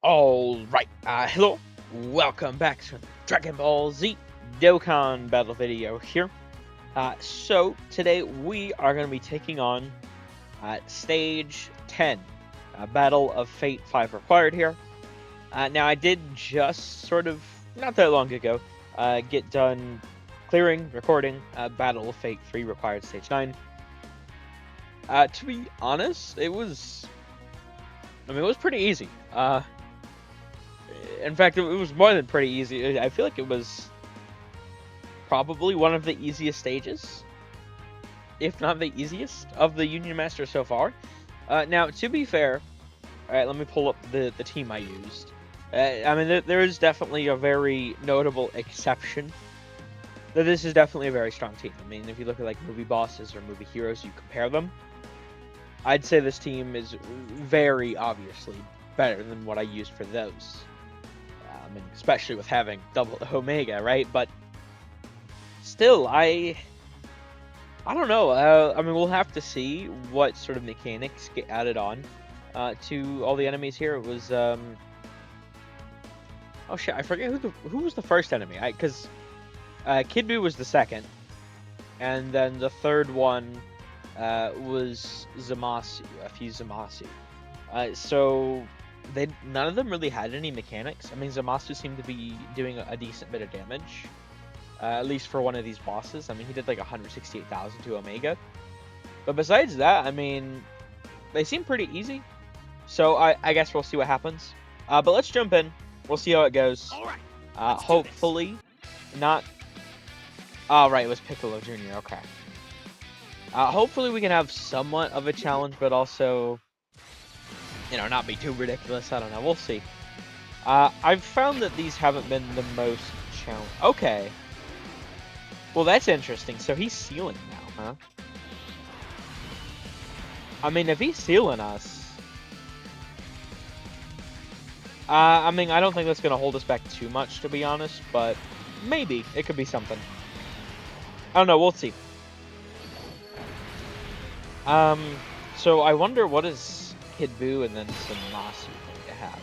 Alright, hello, welcome back to the Dragon Ball Z Dokkan battle video here. So today we are going to be taking on Stage 10, Battle of Fate 5 required here. Now I did just sort of, not that long ago, get done clearing, recording Battle of Fate 3 required Stage 9. To be honest, it was pretty easy. In fact, it was more than pretty easy. I feel like it was probably one of the easiest stages, if not the easiest, of the Union Master so far. Now, to be fair, alright, let me pull up the team I used. There is definitely a very notable exception. That this is definitely a very strong team. I mean, if you look at like movie bosses or movie heroes, you compare them, I'd say this team is very obviously better than what I used for those. Especially with having double Omega, right? But still, I don't know. We'll have to see what sort of mechanics get added on to all the enemies here. It was oh shit, I forget who was the first enemy. Because Kid Buu was the second, and then the third one was Zamasu, a few Zamasu. So none of them really had any mechanics. I mean, Zamasu seemed to be doing a decent bit of damage, at least for one of these bosses. I mean, he did like 168,000 to Omega. But besides that, I mean, they seem pretty easy. So I guess we'll see what happens. But let's jump in. We'll see how it goes. All right. Hopefully not. Oh, right, it was Piccolo Jr. Okay. Hopefully we can have somewhat of a challenge, but also, not be too ridiculous. I don't know. We'll see. I've found that these haven't been the most challenge. Okay. Well, that's interesting. So he's sealing now, huh? I mean, if he's sealing us, I don't think that's going to hold us back too much, to be honest, but maybe. It could be something. I don't know. We'll see. So I wonder what is Kid Buu and then Zamasu going to have.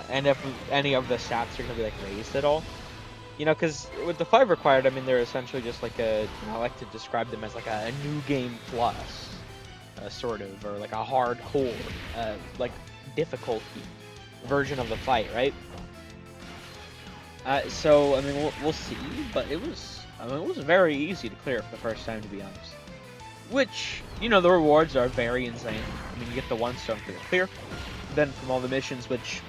And if any of the stats are going to be, like, raised at all. Because with the 5 required, I mean, they're essentially just like I like to describe them as like a new game plus, sort of, or like a hardcore, like, difficulty version of the fight, right? So, I mean, we'll see, but it was very easy to clear for the first time, to be honest. Which, the rewards are very insane. I mean, you get the 1 stone for the clear, then from all the missions, which,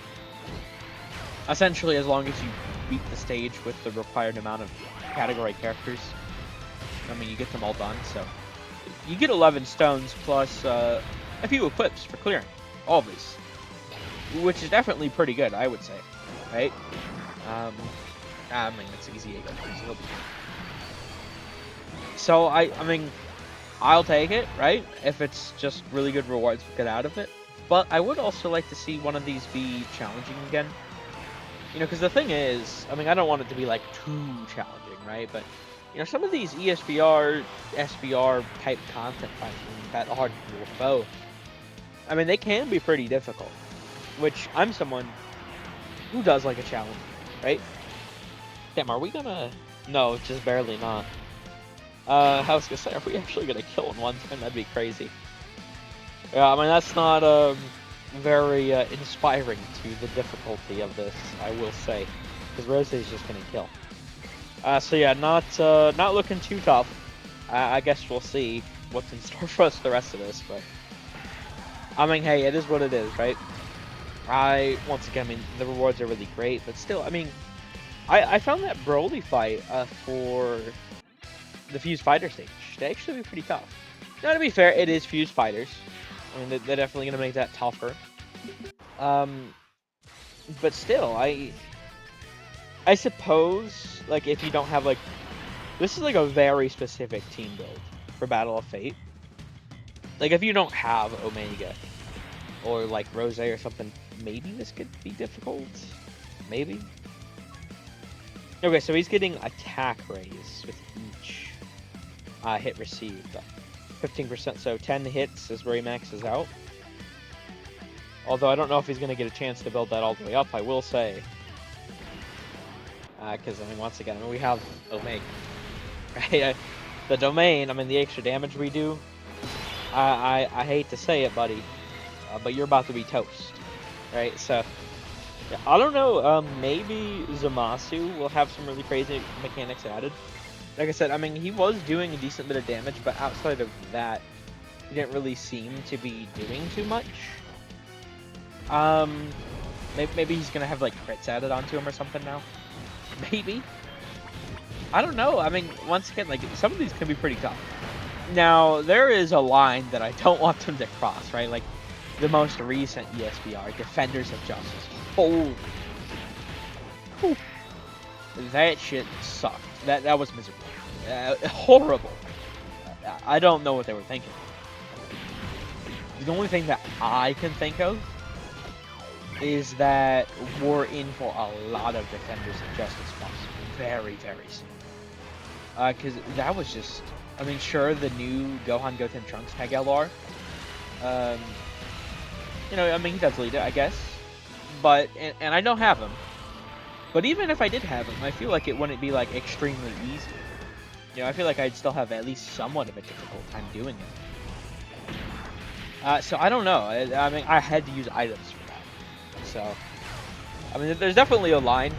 essentially, as long as you beat the stage with the required amount of category characters, I mean, you get them all done, so you get 11 stones plus a few equips for clearing all of these, which is definitely pretty good, I would say, right? I mean, it's easy. So, I mean, I'll take it, right? If it's just really good rewards to get out of it. But I would also like to see one of these be challenging again. Because the thing is, I mean, I don't want it to be, like, too challenging, right? But, some of these ESBR, SBR type content that are both, I mean, they can be pretty difficult. Which, I'm someone who does like a challenge, right? Damn, are we gonna... No, just barely not. I was gonna say, are we actually gonna kill in one time? That'd be crazy. Yeah, I mean, that's not, very, inspiring to the difficulty of this, I will say. Because Rose is just gonna kill. So yeah, not looking too tough. I guess we'll see what's in store for us the rest of this, but... I mean, hey, it is what it is, right? Once again, I mean, the rewards are really great, but still, I mean... I found that Broly fight, for the Fused Fighter stage to actually be pretty tough. Now, to be fair, it is Fused Fighters. I mean, they're definitely going to make that tougher. But still, I suppose, like, if you don't have, like... This is, like, a very specific team build for Battle of Fate. Like, if you don't have Omega, or, like, Rose or something, maybe this could be difficult? Maybe? Okay, so he's getting attack raise with each hit received. 15%, so 10 hits is where he maxes out. Although I don't know if he's going to get a chance to build that all the way up, I will say. Because, I mean, once again, we have Omega. Right? The domain, I mean, the extra damage we do, I hate to say it, buddy, but you're about to be toast. Right? So, yeah, I don't know, maybe Zamasu will have some really crazy mechanics added. Like I said, I mean, he was doing a decent bit of damage, but outside of that, he didn't really seem to be doing too much. Maybe he's gonna have like crits added onto him or something now. Maybe. I don't know. I mean, once again, like some of these can be pretty tough. Now there is a line that I don't want them to cross, right? Like the most recent ESBR, Defenders of Justice. Holy, whew. That shit sucked. That was miserable. Horrible. I don't know what they were thinking. The only thing that I can think of is that we're in for a lot of Defenders of Justice buffs very, very soon. Because that was just, I mean, sure, the new Gohan Goten Trunks tag LR, you know, I mean, he does lead it, I guess, but, and I don't have him, but even if I did have him, I feel like it wouldn't be, like, extremely easy. You know, I feel like I'd still have at least somewhat of a difficult time doing it. So I don't know. I mean, I had to use items for that. So, I mean, there's definitely a line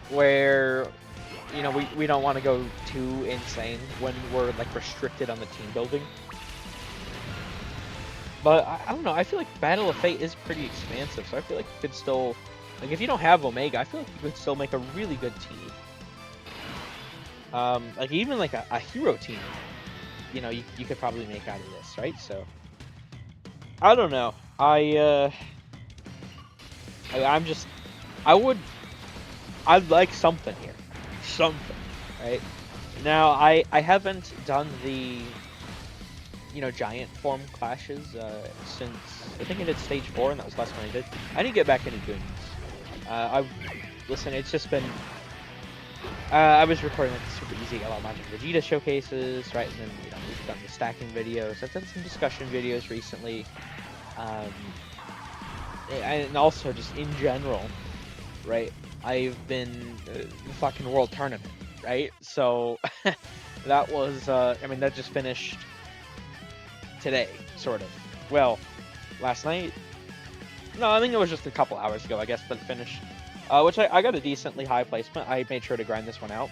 where, you know, we don't want to go too insane when we're, like, restricted on the team building. But, I don't know, I feel like Battle of Fate is pretty expansive, so I feel like you could still, like, if you don't have Omega, I feel like you could still make a really good team. Like, even, like, a hero team, you know, you could probably make out of this, right? So, I don't know. I'd like something here. Something, right? Now, I haven't done the, you know, giant form clashes since, I think I did stage 4, and that was the last one I did. I need to get back into doing this. Listen, it's just been, I was recording, like, super easy LL Magic Vegeta showcases, right? And then, you know, we've done the stacking videos. I've done some discussion videos recently. And also just in general, right? I've been the fucking world tournament, right? So that was, I mean, that just finished today, sort of. Well, last night? No, I think it was just a couple hours ago, I guess, that it finished. Which I got a decently high placement. I made sure to grind this one out.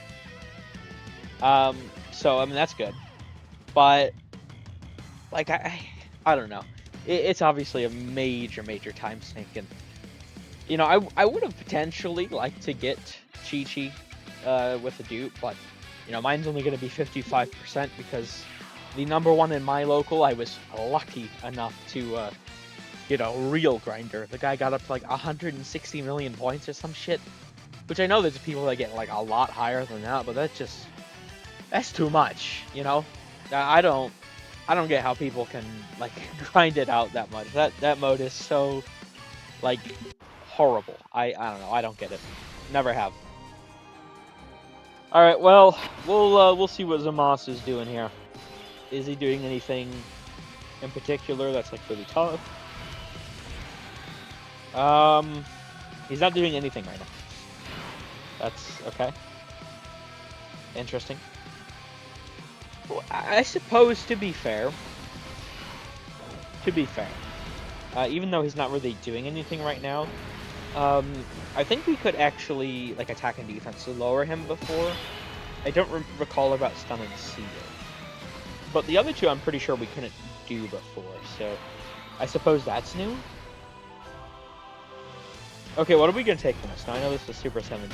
So, I mean, that's good. But, like, I don't know. It's obviously a major, major time sink, and, you know, I would have potentially liked to get Chi-Chi with a dupe, but, you know, mine's only going to be 55% because the #1 in my local, I was lucky enough to, you know, real grinder. The guy got up to, like, 160 million points or some shit, which I know there's people that get, like, a lot higher than that, but that's too much, you know? I don't get how people can, like, grind it out that much. That mode is so, like, horrible. I don't know. I don't get it. Never have. All right. Well, we'll see what Zamasu is doing here. Is he doing anything in particular that's, like, really tough? He's not doing anything right now. That's okay. Interesting. I suppose, to be fair, even though he's not really doing anything right now, I think we could actually, like, attack and defense to lower him before. I don't recall about stun and seal, but the other two I'm pretty sure we couldn't do before, so I suppose that's new. Okay, what are we gonna take from this? Now I know this is Super 17.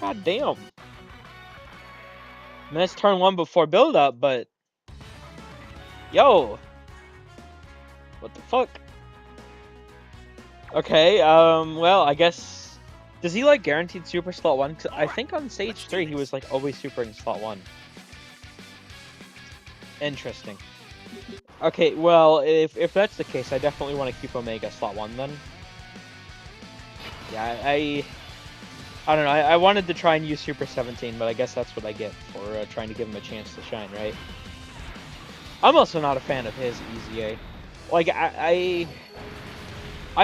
God damn. I mean, it's turn 1 before build up, but yo, what the fuck? Okay, well, I guess, does he, like, guaranteed super slot 1? 'Cause I think on stage 3 he was, like, always super in slot 1. Interesting. Okay, well, if that's the case, I definitely want to keep Omega slot 1 then. Yeah, I don't know, I wanted to try and use Super 17, but I guess that's what I get for trying to give him a chance to shine, right? I'm also not a fan of his EZA. Like, I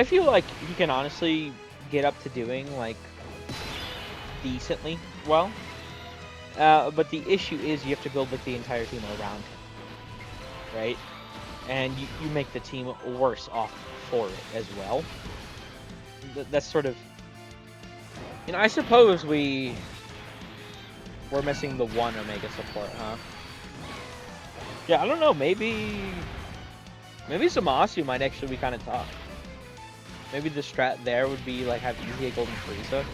feel like he can honestly get up to doing, like, decently well. But the issue is you have to build, like, the entire team around him, right? And you make the team worse off for it as well. That's sort of... You know, I suppose we're missing the one Omega support, huh? Yeah, I don't know, maybe Zamasu might actually be kind of tough. Maybe the strat there would be, like, have easy Golden Frieza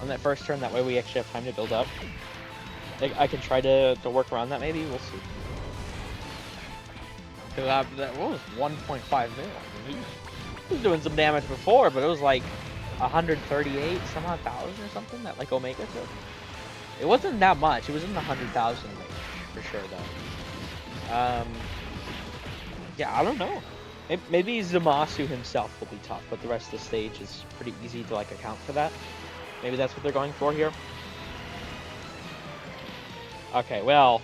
on that first turn, that way we actually have time to build up. Like, I can try to work around that, maybe, we'll see. Because that was 1.5 mil. I mean, he was doing some damage before, but it was like 138 some odd thousand or something that, like, Omega took. It wasn't that much, it was in the 100,000 range, for sure, though. Yeah, I don't know. Maybe Zamasu himself will be tough, but the rest of the stage is pretty easy to, like, account for that. Maybe that's what they're going for here. Okay, well,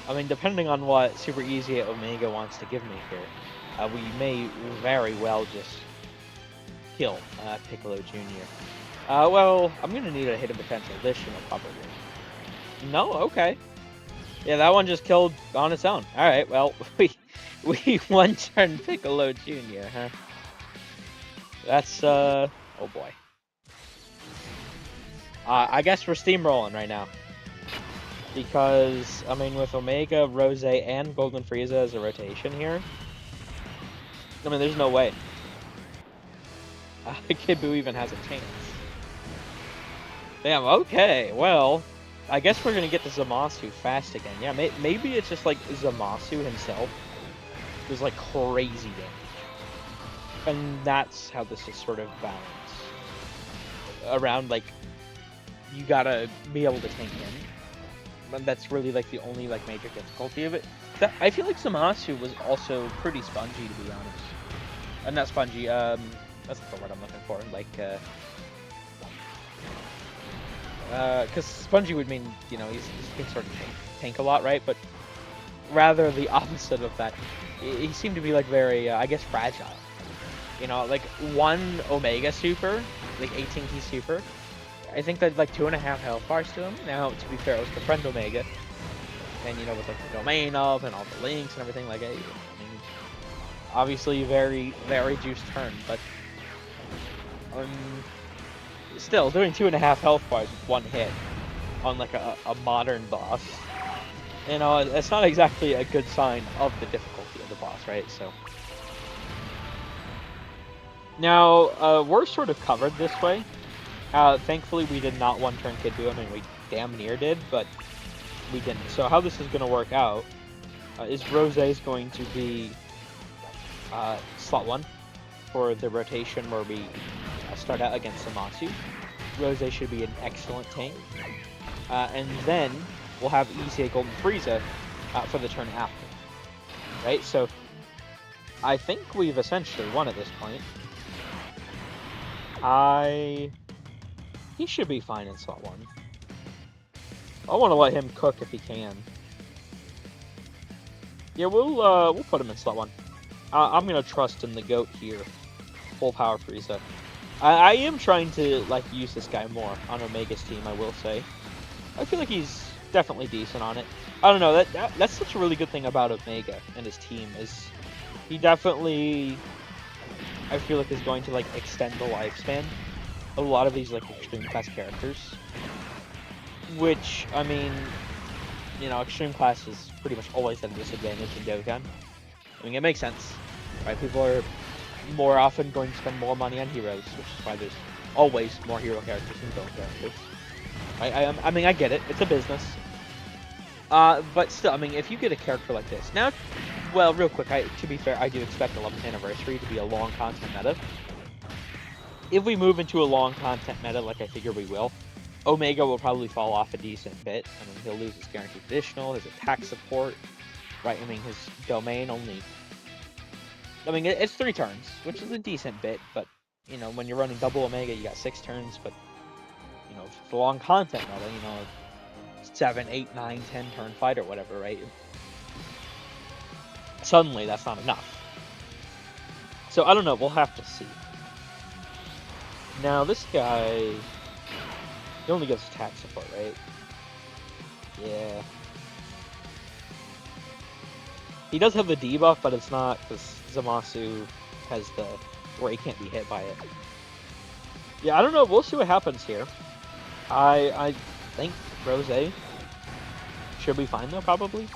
I mean, depending on what Super Easy Omega wants to give me here, we may very well just kill Piccolo Jr. Well, I'm gonna need a hidden potential additional, probably. No? Okay. Yeah, that one just killed on its own. Alright, well, we one-turn Piccolo Jr., huh? That's, oh boy. I guess we're steamrolling right now. Because, I mean, with Omega, Rose, and Golden Frieza as a rotation here, I mean, there's no way. Kid Buu even has a chance. Damn, okay, well, I guess we're gonna get to Zamasu fast again. Yeah, maybe it's just like Zamasu himself does like crazy damage. And that's how this is sort of balanced. Around, like, you gotta be able to tank him. And that's really, like, the only, like, major difficulty of it. I feel like Zamasu was also pretty spongy, to be honest. Not spongy, that's not the word I'm looking for. Like, because spongy would mean, you know, he can sort of tank a lot, right? But rather the opposite of that. He seemed to be, like, very, I guess, fragile. You know, like, one Omega Super, like 18 key Super, I think that, like, 2.5 health bars to him. Now, to be fair, it was the friend Omega. And, you know, with, like, the domain of and all the links and everything, like, I mean, obviously very, very juiced turn, but still, doing 2.5 health bars with one hit on, like, a modern boss, you know, it's not exactly a good sign of the difficulty of the boss, right? So now, we're sort of covered this way. Thankfully, we did not one-turn Kid Buu. I mean, we damn near did, but we didn't. So how this is going to work out is Rose is going to be slot 1 for the rotation where we start out against Zamasu. Rose should be an excellent tank. And then we'll have Easy Golden Frieza for the turn after. Right? So I think we've essentially won at this point. He should be fine in slot 1. I want to let him cook if he can. Yeah, we'll put him in slot 1. I'm gonna trust in the GOAT here. Full power Frieza. I am trying to, like, use this guy more on Omega's team, I will say. I feel like he's definitely decent on it. I don't know, that's such a really good thing about Omega and his team, is he definitely, I feel like, is going to, like, extend the lifespan a lot of these, like, extreme class characters, which, I mean, you know, extreme class is pretty much always at a disadvantage in Dokkan. I mean, it makes sense, right? People are more often going to spend more money on heroes, which is why there's always more hero characters than villain characters. I mean, I get it, it's a business. But still, I mean, if you get a character like this, now, well, real quick, to be fair, I do expect 11th Anniversary to be a long content meta. If we move into a long content meta, like I figure we will, Omega will probably fall off a decent bit. I mean, he'll lose his guaranteed additional, his attack support, right? I mean, his domain only... I mean, it's 3 turns, which is a decent bit, but, you know, when you're running double Omega, you got 6 turns, but, you know, if it's a long content meta, you know, 7, 8, 9, 10 turn fight or whatever, right? suddenly that's not enough. So I don't know, we'll have to see. Now this guy, he only gets attack support, right? Yeah. He does have the debuff, but it's not because Zamasu has the where he can't be hit by it. Yeah, I don't know. We'll see what happens here. I think Rose should be fine though, probably.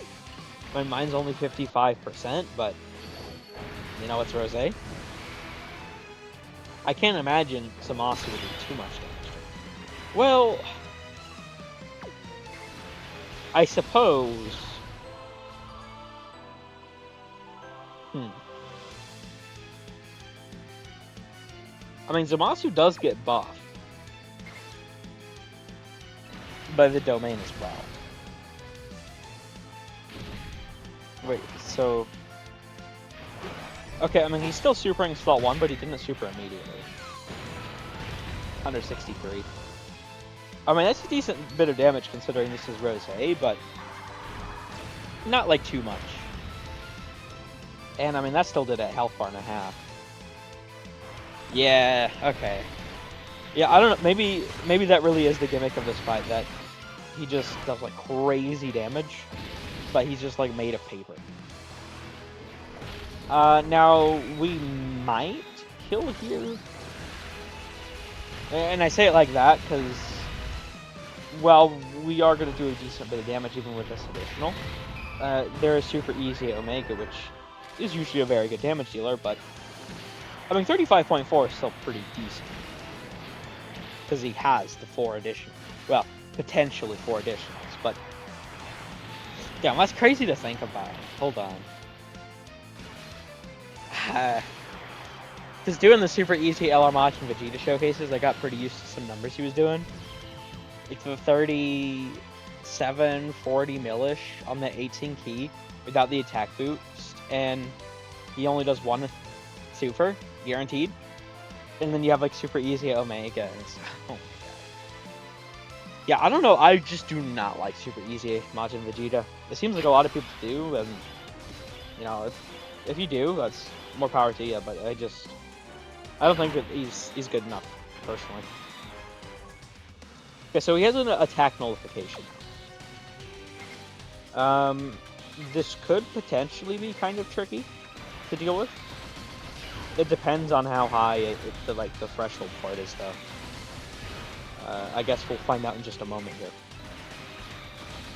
I mean, mine's only 55%, but you know it's Rose. I can't imagine Zamasu would do too much damage. Well, I suppose. I mean, Zamasu does get buffed by the domain as well. Wait, so... Okay, I mean, he's still supering slot 1, but he didn't super immediately. 163. I mean, that's a decent bit of damage considering this is Rose, but not, like, too much. And, I mean, that still did a health bar and a half. Yeah, okay. Yeah, I don't know, maybe that really is the gimmick of this fight, that he just does, like, crazy damage, but he's just, like, made of paper. Now, we might kill here. And I say it like that, because, well, we are going to do a decent bit of damage even with this additional. There is super easy Omega, which is usually a very good damage dealer, but I mean, 35.4 is still pretty decent. Because he has the 4 additional. Well, potentially 4 additionals, but damn, that's crazy to think about. Hold on. Because doing the super easy LR Majin Vegeta showcases, I got pretty used to some numbers he was doing. Like the 37, 40 millish on the 18 key without the attack boost, and he only does 1 super, guaranteed. And then you have like super easy Omega, and it's, oh my god. Yeah, I don't know, I just do not like super easy Majin Vegeta. It seems like a lot of people do, and you know, if you do, that's more power to you, but I don't think that he's good enough, personally. Okay, so he has an attack nullification. This could potentially be kind of tricky to deal with. It depends on how high the threshold for it is, though. I guess we'll find out in just a moment here.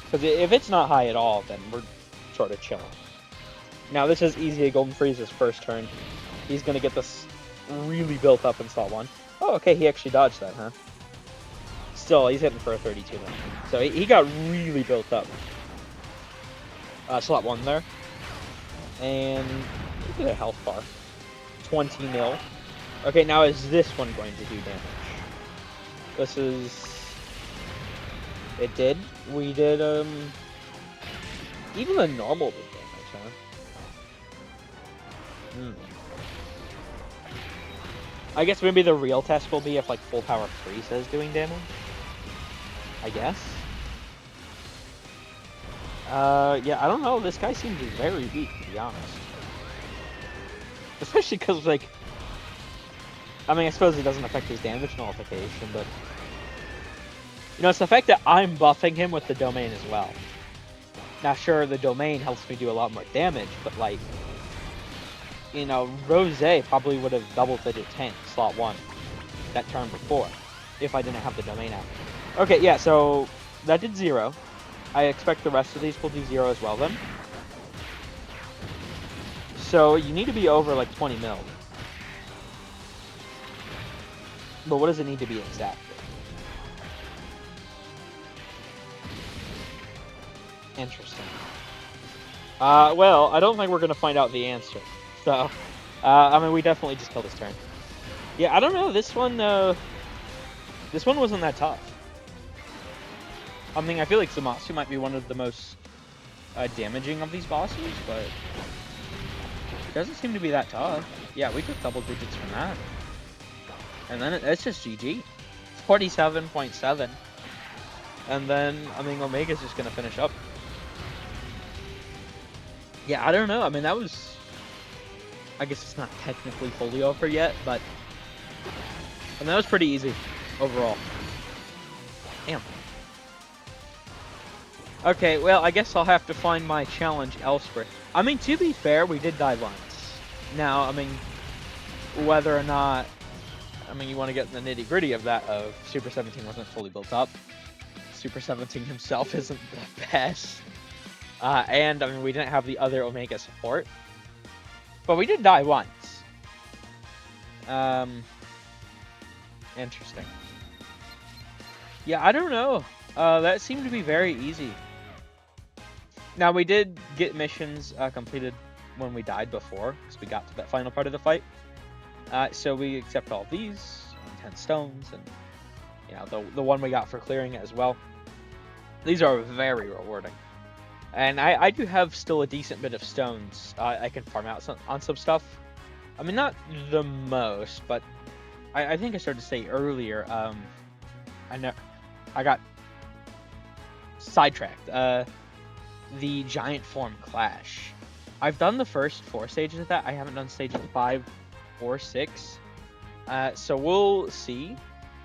Because if it's not high at all, then we're sort of chilling. Now, this is easy Golden Frieza's first turn. He's going to get this really built up in slot 1. Oh, okay, he actually dodged that, huh? Still, he's hitting for a 32 now. So he got really built up. Slot 1 there. And he did a health bar. 20 mil. Okay, now is this one going to do damage? This is... It did. We did, even the normal did damage, huh? I guess maybe the real test will be if, like, full power Frieza is doing damage. I guess. Yeah, I don't know. This guy seems very weak, to be honest. Especially because, like... I mean, I suppose it doesn't affect his damage nullification, but... You know, it's the fact that I'm buffing him with the domain as well. Now, sure, the domain helps me do a lot more damage, but, like... You know, Rose probably would have double-digit tanked slot 1 that turn before, if I didn't have the domain out. Okay, yeah, so that did 0. I expect the rest of these will do 0 as well then. So you need to be over like 20 mil. But what does it need to be exactly? Interesting. Well, I don't think we're going to find out the answer. So, I mean, we definitely just killed this turn. Yeah, I don't know. This one wasn't that tough. I mean, I feel like Zamasu might be one of the most damaging of these bosses, but it doesn't seem to be that tough. Yeah, we took double digits from that. And then it's just GG. It's 47.7. And then, I mean, Omega's just going to finish up. Yeah, I don't know. I mean, that was... I guess it's not technically fully over yet, but... And that was pretty easy, overall. Damn. Okay, well, I guess I'll have to find my challenge elsewhere. I mean, to be fair, we did die once. Now, I mean, whether or not... I mean, you want to get in the nitty-gritty of that, of Super 17 wasn't fully built up. Super 17 himself isn't the best. And, I mean, we didn't have the other Omega support. But we did die once. Interesting. Yeah, I don't know. That seemed to be very easy. Now, we did get missions completed when we died before, because we got to that final part of the fight. So we accept all these, 10 stones, and you know the one we got for clearing it as well. These are very rewarding. And I do have still a decent bit of stones I can farm out on some stuff. I mean, not the most, but I think I started to say earlier, I got sidetracked. The Giant Form Clash. I've done the first 4 stages of that. I haven't done stages 5 or 6. So we'll see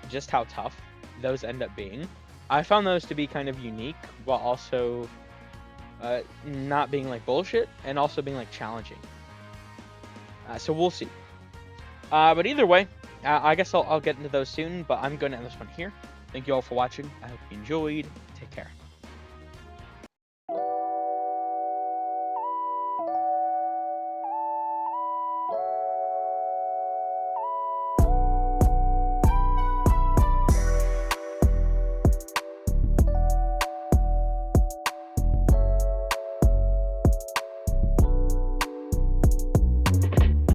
just how tough those end up being. I found those to be kind of unique, while also not being like bullshit, and also being like challenging. So we'll see. But either way, I guess I'll get into those soon, but I'm going to end this one here. Thank you all for watching. I hope you enjoyed. Take care.